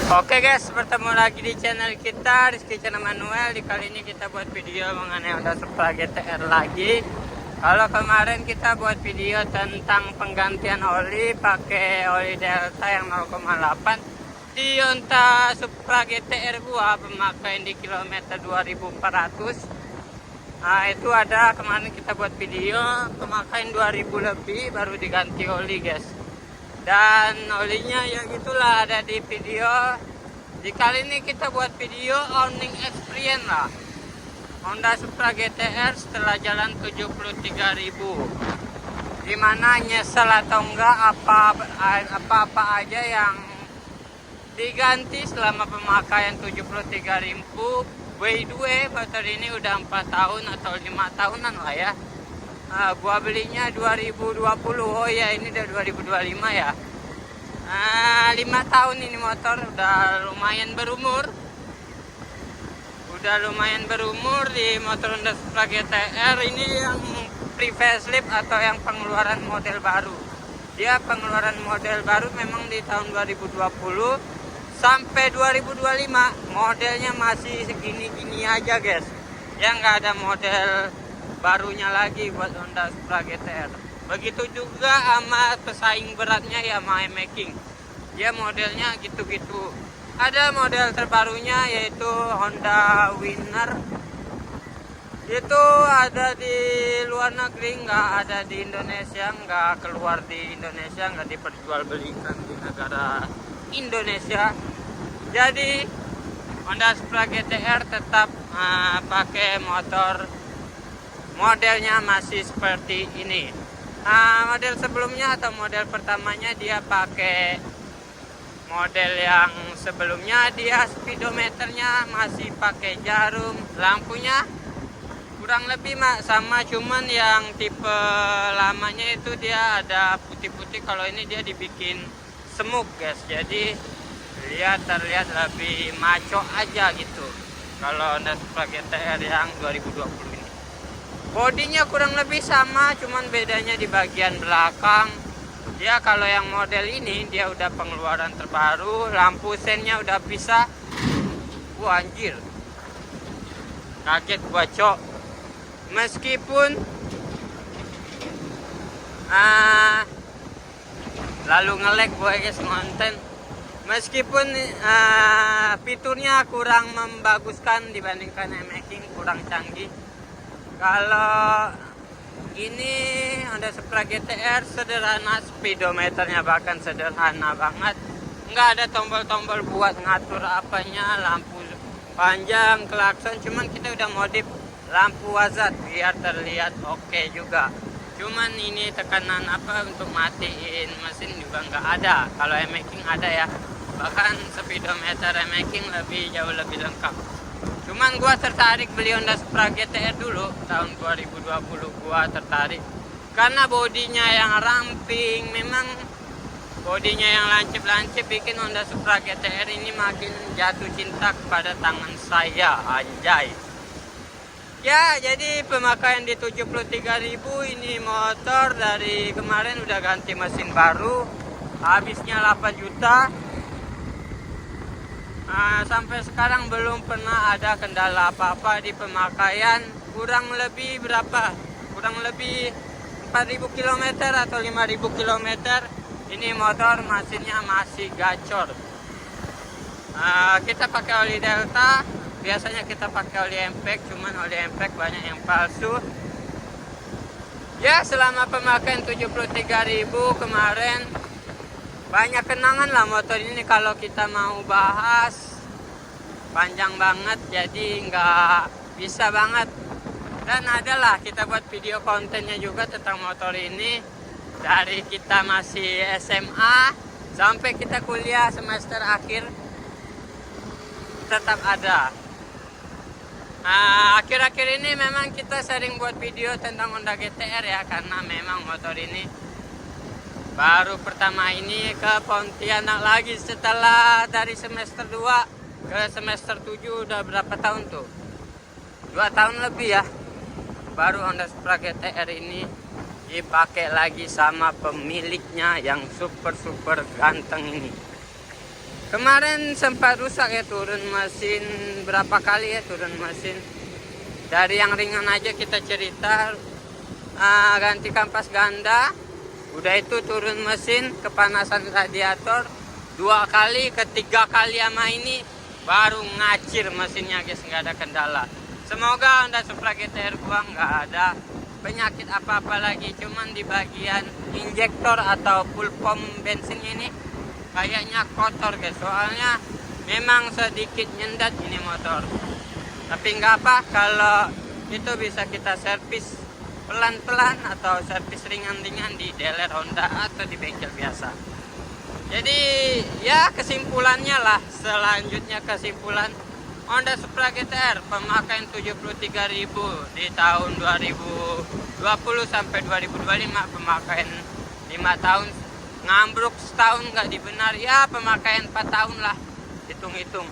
Oke guys, bertemu lagi di channel kita, Rizky Channel Manuel. Di kali ini kita buat video mengenai Honda Supra GTR lagi. Kalau kemarin kita buat video tentang penggantian oli pakai oli Delta yang 0,8 di Honda Supra GTR gua pemakaian di kilometer 2400. Nah itu ada kemarin kita buat video pemakaian 2000 lebih baru diganti oli guys. Dan olinya ya gitulah ada di video. Di kali ini kita buat video owning experience lah Honda Supra GTR setelah jalan 73.000. Dimana nyesel atau enggak apa-apa aja yang diganti selama pemakaian 73.000. By the way, motor ini udah 4 tahun atau 5 tahunan lah ya. Gua belinya 2020. Oh ya, ini udah 2025 ya. 5 tahun ini motor udah lumayan berumur. Di motor Honda Supra GTR ini yang pre-facelift atau yang pengeluaran model baru. Dia pengeluaran model baru memang di tahun 2020 sampai 2025 modelnya masih segini-gini aja guys. Ya nggak ada model barunya lagi buat Honda Supra GTR. Begitu juga sama pesaing beratnya ya Making. Dia modelnya gitu-gitu. Ada model terbarunya yaitu Honda Winner. Itu ada di luar negeri, nggak ada di Indonesia, nggak keluar di Indonesia, nggak diperjualbelikan di negara Indonesia. Jadi Honda Supra GTR tetap pakai motor modelnya masih seperti ini. Model sebelumnya atau model pertamanya dia pakai model yang sebelumnya, dia speedometernya masih pakai jarum, lampunya kurang lebih sama, cuman yang tipe lamanya itu dia ada putih-putih. Kalau ini dia dibikin semuk guys, jadi terlihat lebih maco aja gitu kalau Honda Supra GTR yang 2020 ini. Bodinya kurang lebih sama, cuman bedanya di bagian belakang. Dia kalau yang model ini dia udah pengeluaran terbaru, lampu sennya udah bisa. Wah anjir, kaget gua cok. Meskipun lalu nge-lag gue guys konten. Meskipun fiturnya kurang membaguskan dibandingkan Making, kurang canggih. Kalau ini Honda Supra GTR sederhana, speedometernya bahkan sederhana banget. Nggak ada tombol-tombol buat ngatur apanya, lampu panjang, klakson. Cuman kita udah modif lampu wazat biar terlihat oke juga. Cuman ini tekanan untuk matiin mesin juga nggak ada. Kalau Making ada ya. Bahkan speedometer Making jauh lebih lengkap. Cuman gua tertarik beli Honda Supra GTR dulu tahun 2020. Gua tertarik karena bodinya yang ramping, memang bodinya yang lancip-lancip bikin Honda Supra GTR ini makin jatuh cinta kepada tangan saya, anjay. Ya, jadi pemakaian di 73.000 ini motor dari kemarin udah ganti mesin baru, habisnya 8 juta. Sampai sekarang belum pernah ada kendala apa-apa di pemakaian. Kurang lebih 4.000 km atau 5.000 km. Ini motor mesinnya masih gacor. Kita pakai oli Delta. Biasanya kita pakai oli impact, cuman oli impact banyak yang palsu. Ya, selama pemakaian 73.000 kemarin banyak kenangan lah motor ini. Kalau kita mau bahas panjang banget, jadi nggak bisa banget. Dan adalah kita buat video kontennya juga tentang motor ini dari kita masih SMA sampai kita kuliah semester akhir tetap ada. Akhir-akhir ini memang kita sering buat video tentang Honda GTR ya, karena memang motor ini baru pertama ini ke Pontianak lagi setelah dari semester 2 ke semester 7. Udah berapa tahun tuh? 2 tahun lebih ya. Baru Honda Supra GTR ini dipakai lagi sama pemiliknya yang super ganteng ini. Kemarin sempat rusak ya, turun mesin berapa kali ya, turun mesin. Dari yang ringan aja kita cerita, ganti kampas ganda, udah itu turun mesin, kepanasan radiator 2 kali, ketiga kali sama ini baru ngacir mesinnya guys, nggak ada kendala. Semoga Honda Supra GT-R gua nggak ada penyakit apa-apa lagi, cuman di bagian injektor atau full pump bensinnya ini kayaknya kotor guys, soalnya memang sedikit nyendat ini motor. Tapi nggak apa, kalau itu bisa kita servis pelan-pelan atau servis ringan-ringan di dealer Honda atau di bengkel biasa. Jadi ya kesimpulannya lah, selanjutnya kesimpulan Honda Supra GT-R pemakaian 73.000 di tahun 2020 sampai 2025, pemakaian 5 tahun, ngambruk setahun nggak dibenar ya, pemakaian 4 tahun lah hitung-hitung.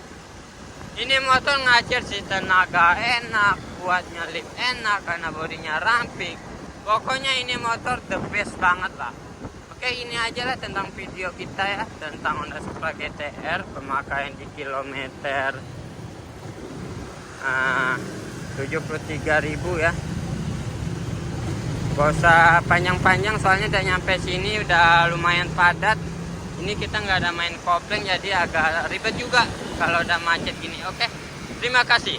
Ini motor ngacir sih, tenaga enak, kuatnya lip enak karena bodinya ramping. Pokoknya ini motor the best banget lah. Oke, ini aja lah tentang video kita ya, tentang Honda Supra GT-R pemakaian di kilometer 73.000 ya. Gak usah panjang-panjang soalnya udah nyampe sini udah lumayan padat. Ini kita nggak ada main kopling jadi agak ribet juga kalau udah macet gini. Oke, terima kasih.